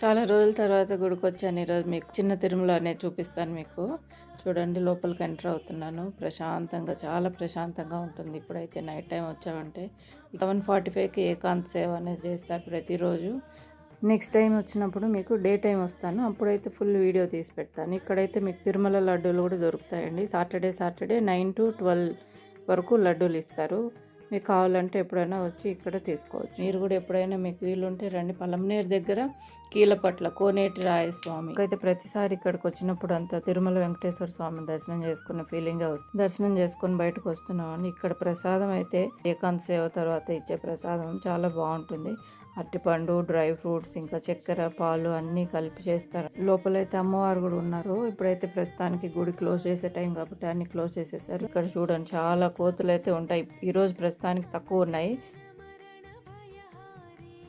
చాలా రోజుల తర్వాత గుడికొచ్చాను ఈరోజు. మీకు చిన్న తిరుమల అనేది చూపిస్తాను మీకు. చూడండి, లోపలికి ఎంటర్ అవుతున్నాను. ప్రశాంతంగా, చాలా ప్రశాంతంగా ఉంటుంది. ఇప్పుడైతే నైట్ టైం వచ్చామంటే 7:45కి ఏకాంత సేవ అనేది చేస్తారు ప్రతిరోజు. నెక్స్ట్ టైం వచ్చినప్పుడు మీకు డే టైం వస్తాను, అప్పుడైతే ఫుల్ వీడియో తీసి పెడతాను. ఇక్కడైతే మీకు తిరుమల లడ్డూలు కూడా దొరుకుతాయండి. సాటర్డే 9 to 12 వరకు లడ్డూలు ఇస్తారు. మీకు కావాలంటే ఎప్పుడైనా వచ్చి ఇక్కడ తీసుకోవచ్చు. మీరు కూడా ఎప్పుడైనా మీకు వీలుంటే రండి. పలమనేరు దగ్గర కీలపట్ల కోనేటి రాయస్వామి అయితే ప్రతిసారి ఇక్కడికి వచ్చినప్పుడు అంతా తిరుమల వెంకటేశ్వర స్వామి దర్శనం చేసుకున్న ఫీలింగే వస్తుంది. దర్శనం చేసుకుని బయటకు వస్తున్నామని ఇక్కడ ప్రసాదం అయితే ఏకాంత సేవ తర్వాత ఇచ్చే ప్రసాదం చాలా బాగుంటుంది. అరటిపండు, డ్రై ఫ్రూట్స్, ఇంకా చక్కెర, పాలు అన్నీ కలిపి చేస్తారు. లోపలైతే అమ్మవారు కూడా ఉన్నారు. ఇప్పుడైతే ప్రస్తుతానికి గుడి క్లోజ్ చేసే టైం కాబట్టి అన్ని క్లోజ్ చేసేసారు. ఇక్కడ చూడండి, చాలా కోతులు అయితే ఉంటాయి. ఈ రోజు ప్రస్తుతానికి తక్కువ ఉన్నాయి.